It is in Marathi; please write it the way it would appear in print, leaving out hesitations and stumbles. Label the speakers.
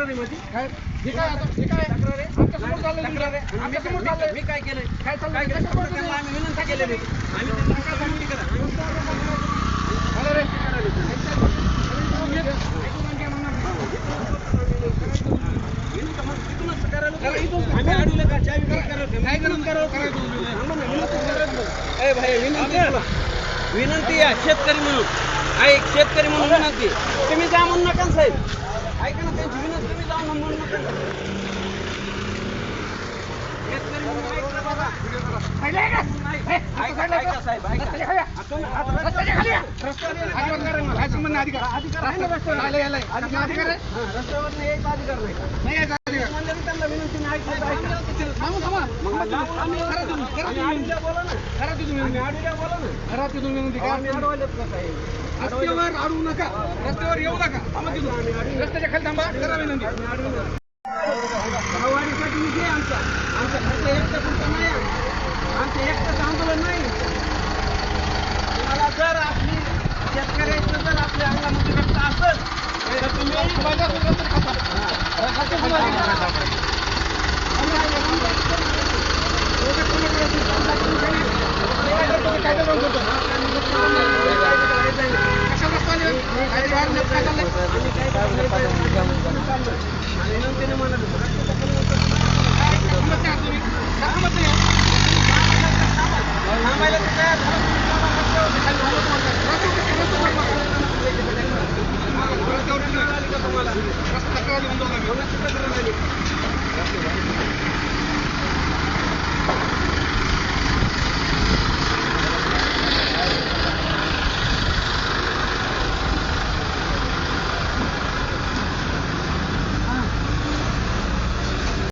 Speaker 1: तक्रार आहे माझी.
Speaker 2: काय हे काय आता हे काय
Speaker 1: तक्रार आहे.
Speaker 2: आमच्या समोर चाललंय
Speaker 1: तक्रार आहे.
Speaker 2: तुमचं. आमच्या समोर चाललंय.
Speaker 1: मी काय केलंय?
Speaker 2: काय चाललंय?
Speaker 1: काय केलं?
Speaker 2: कशामुळे
Speaker 1: त्यांना
Speaker 2: तुम्ही-
Speaker 1: आम्ही विनंती केलेली आहे. आम्ही त्यांना काय विनंती करा.
Speaker 2: झालं रे.
Speaker 1: आम्ही अडवलं का? चावी काय करावं?
Speaker 2: काय करून करायचं
Speaker 1: ए भाई विनंती तुला. विनंती आहे शेतकरी म्हणून. ऐक शेतकरी म्हणून विनंती. तुम्ही जा म्हणून नका ना साहेब. ऐका ना त्यांची विनंती तुम्ही जा म्हणून नका. शेतकरी म्हणून ऐका बाबा. ऐका साहेब ऐका.
Speaker 2: रस्त्याच्या खाली या. अजिबात नाही रे मला. काय संबंध नाही अधिकार.
Speaker 1: अधिकार आहे ना रस्त्यावर.
Speaker 2: आलं, यायला. अधिकार आहे.
Speaker 1: रस्त्यावर यायचा अधिकार नाही का?
Speaker 2: नाही यायचा अधिकार.
Speaker 1: म्हणलं मी त्यांना विनंती नाही ऐकलं तर ऐका.
Speaker 2: थांबा, थांबा.
Speaker 1: आम्ही आडीला बोला ना.
Speaker 2: घरात तिथून
Speaker 1: आम्ही
Speaker 2: विनंती.
Speaker 1: आडीला बोला ना.
Speaker 2: घरात तिथून विनंती काय
Speaker 1: आम्ही अडवायलेत का साहेब?
Speaker 2: रस्त्यावर अडवू नका. रस्त्यावर येऊ नका. थांबा तिथून. रस्त्याच्या खाली थांबा. करा विनंती.
Speaker 1: गाववाडीसाठी निधी आहे आमचा. आमच्या घरचं एकटं पुरतं नाही आहे. आमचं एकटंच आंदोलन नाही. तुम्हाला जर आपली शेतकऱ्याचं जर आपल्या अंगामध्ये रक्त असेल तर तुम्ही
Speaker 2: माझ्या सोबत तर खाता. रस्त्याच्या खाली कशाला रस्ता नाही? काय वाढलं? काय चाललंय?
Speaker 1: विनंतीने म्हणत होतो.
Speaker 2: थांबत नाही आहात तुम्ही? का थांबत नाही आहात?
Speaker 1: थांबायला तर तयार झालं.
Speaker 2: रस्त्यावर नाही. रस्ता तक्रार देऊन जाऊ नका.
Speaker 1: कोणाची तक्रार झाली?